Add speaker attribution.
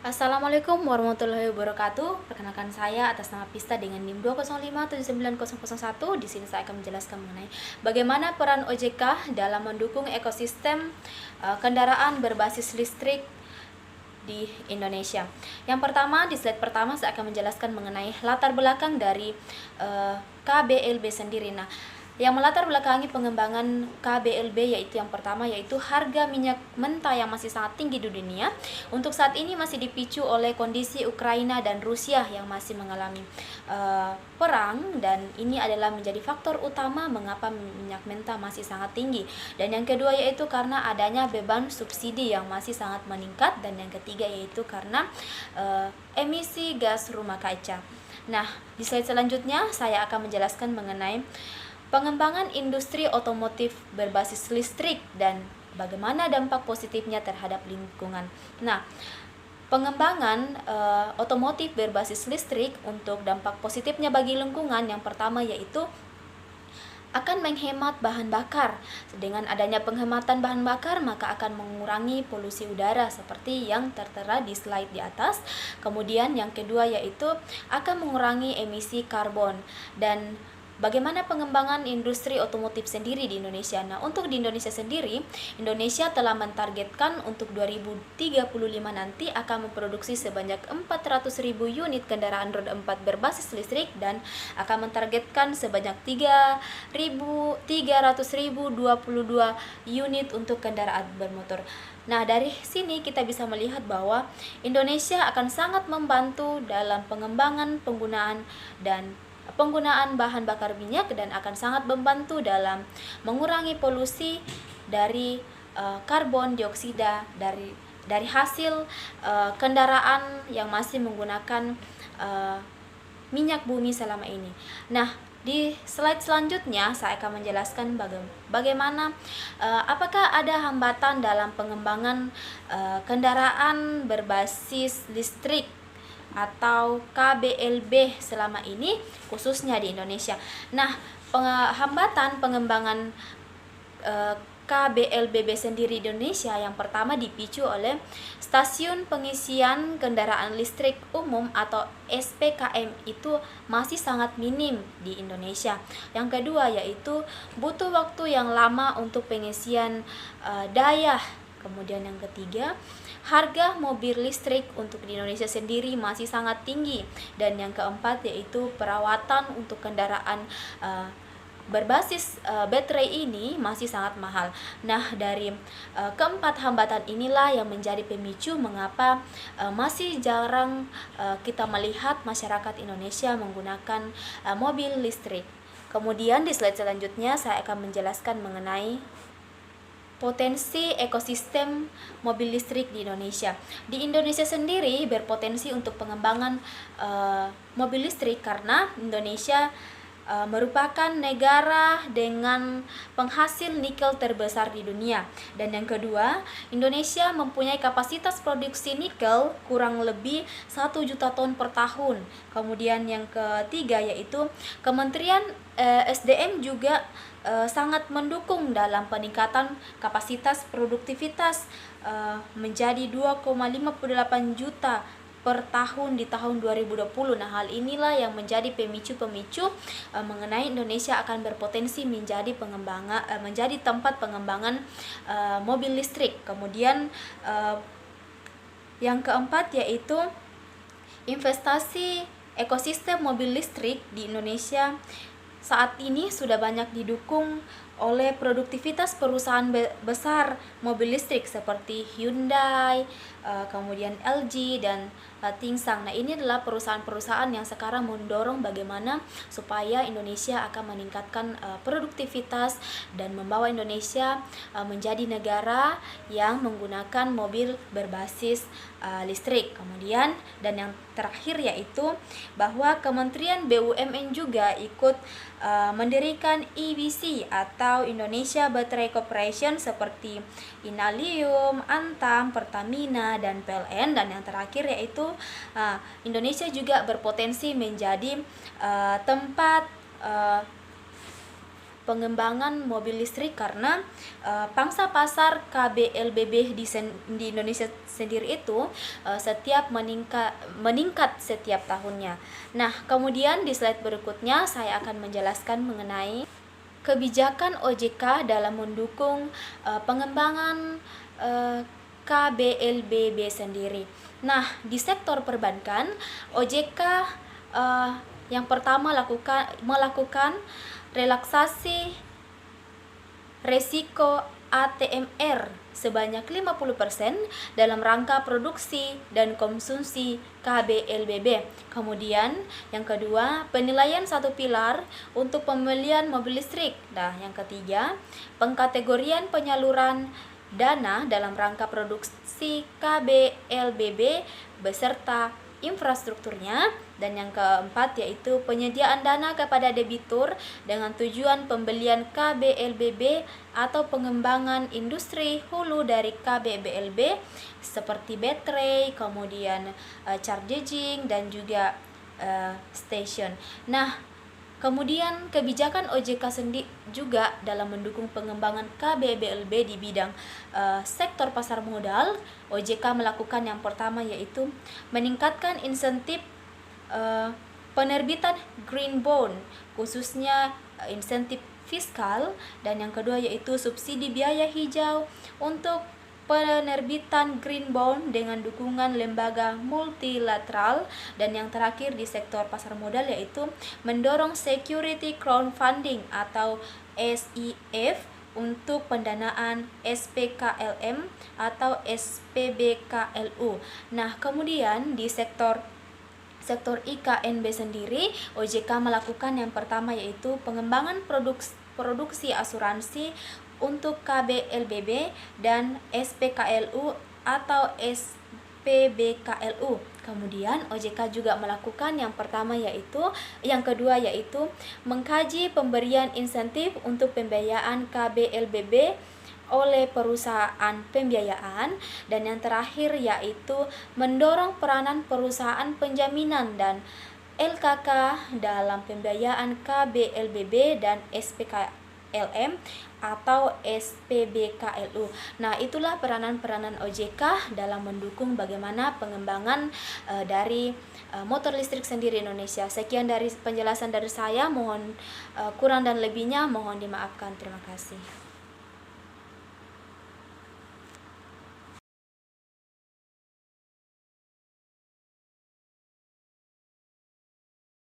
Speaker 1: Assalamualaikum warahmatullahi wabarakatuh. Perkenalkan saya atas nama Pista dengan NIM 2057901. Di sini saya akan menjelaskan mengenai bagaimana peran OJK dalam mendukung ekosistem kendaraan berbasis listrik di Indonesia. Yang pertama, di slide pertama saya akan menjelaskan mengenai latar belakang dari KBLB sendiri. Nah, yang melatar belakangi pengembangan KBLB yaitu yang pertama yaitu harga minyak mentah yang masih sangat tinggi di dunia. Untuk saat ini masih dipicu oleh kondisi Ukraina dan Rusia yang masih mengalami perang, dan ini adalah menjadi faktor utama mengapa minyak mentah masih sangat tinggi. Dan yang kedua yaitu karena adanya beban subsidi yang masih sangat meningkat, dan yang ketiga yaitu karena emisi gas rumah kaca. Nah, di slide selanjutnya saya akan menjelaskan mengenai pengembangan industri otomotif berbasis listrik dan bagaimana dampak positifnya terhadap lingkungan. Nah, pengembangan otomotif berbasis listrik untuk dampak positifnya bagi lingkungan, yang pertama yaitu akan menghemat bahan bakar. Dengan adanya penghematan bahan bakar, maka akan mengurangi polusi udara seperti yang tertera di slide di atas. Kemudian yang kedua yaitu akan mengurangi emisi karbon. Dan bagaimana pengembangan industri otomotif sendiri di Indonesia? Nah, untuk di Indonesia sendiri, Indonesia telah mentargetkan untuk 2035 nanti akan memproduksi sebanyak 400.000 unit kendaraan roda 4 berbasis listrik dan akan mentargetkan sebanyak 300.022 unit untuk kendaraan bermotor. Nah, dari sini kita bisa melihat bahwa Indonesia akan sangat membantu dalam pengembangan penggunaan bahan bakar minyak dan akan sangat membantu dalam mengurangi polusi dari karbon dioksida dari hasil kendaraan yang masih menggunakan minyak bumi selama ini. Nah, di slide selanjutnya saya akan menjelaskan bagaimana apakah ada hambatan dalam pengembangan kendaraan berbasis listrik atau KBLB selama ini, khususnya di Indonesia. Nah, hambatan pengembangan KBLBB sendiri di Indonesia yang pertama dipicu oleh stasiun pengisian kendaraan listrik umum atau SPKM itu masih sangat minim di Indonesia. Yang kedua yaitu butuh waktu yang lama untuk pengisian daya. Kemudian yang ketiga, harga mobil listrik untuk di Indonesia sendiri masih sangat tinggi. Dan yang keempat yaitu perawatan untuk kendaraan berbasis baterai ini masih sangat mahal. Nah, dari keempat hambatan inilah yang menjadi pemicu mengapa masih jarang kita melihat masyarakat Indonesia menggunakan mobil listrik. Kemudian di slide selanjutnya saya akan menjelaskan mengenai potensi ekosistem mobil listrik di Indonesia. Di Indonesia sendiri berpotensi untuk pengembangan mobil listrik karena Indonesia merupakan negara dengan penghasil nikel terbesar di dunia. Dan yang kedua, Indonesia mempunyai kapasitas produksi nikel kurang lebih 1 juta ton per tahun. Kemudian yang ketiga yaitu Kementerian SDM juga sangat mendukung dalam peningkatan kapasitas produktivitas menjadi 2,58 juta per tahun di tahun 2020. Nah, hal inilah yang menjadi pemicu mengenai Indonesia akan berpotensi menjadi menjadi tempat pengembangan mobil listrik. Kemudian yang keempat yaitu investasi ekosistem mobil listrik di Indonesia saat ini sudah banyak didukung oleh produktivitas perusahaan besar mobil listrik seperti Hyundai, kemudian LG dan Tsingshan. Nah, ini adalah perusahaan-perusahaan yang sekarang mendorong bagaimana supaya Indonesia akan meningkatkan produktivitas dan membawa Indonesia menjadi negara yang menggunakan mobil berbasis listrik. Kemudian dan yang terakhir yaitu bahwa Kementerian BUMN juga ikut mendirikan IBC atau Indonesia Battery Corporation seperti Inalium, Antam, Pertamina dan PLN. Dan yang terakhir yaitu Indonesia juga berpotensi menjadi tempat pengembangan mobil listrik karena pangsa pasar KBLBB di Indonesia sendiri itu setiap meningkat setiap tahunnya. Nah, kemudian di slide berikutnya saya akan menjelaskan mengenai kebijakan OJK dalam mendukung pengembangan KBLBB sendiri. Nah, di sektor perbankan, OJK yang pertama melakukan relaksasi resiko ATMR sebanyak 50% dalam rangka produksi dan konsumsi KBLBB. Kemudian yang kedua, penilaian satu pilar untuk pembelian mobil listrik. Nah, yang ketiga, pengkategorian penyaluran dana dalam rangka produksi KBLBB beserta infrastrukturnya. Dan yang keempat yaitu penyediaan dana kepada debitur dengan tujuan pembelian KBLBB atau pengembangan industri hulu dari KBLBB seperti baterai, kemudian charging dan juga station. Nah, kemudian kebijakan OJK sendiri juga dalam mendukung pengembangan KBLBB di bidang sektor pasar modal. OJK melakukan yang pertama yaitu meningkatkan insentif penerbitan green bond, khususnya insentif fiskal, dan yang kedua yaitu subsidi biaya hijau untuk penerbitan green bond dengan dukungan lembaga multilateral, dan yang terakhir di sektor pasar modal yaitu mendorong security crowdfunding atau SIF untuk pendanaan SPKLM atau SPBKLU. Nah, kemudian di sektor IKNB sendiri, OJK melakukan yang pertama yaitu pengembangan produksi asuransi untuk KBLBB dan SPKLU atau SPBKLU. Kemudian OJK juga melakukan yang kedua yaitu mengkaji pemberian insentif untuk pembiayaan KBLBB oleh perusahaan pembiayaan, dan yang terakhir yaitu mendorong peranan perusahaan penjaminan dan LKK dalam pembiayaan KBLBB dan SPKLM atau SPBKLU. Nah, itulah peranan-peranan OJK dalam mendukung bagaimana pengembangan dari motor listrik sendiri Indonesia. Sekian dari penjelasan dari saya, mohon kurang dan lebihnya mohon dimaafkan. Terima kasih.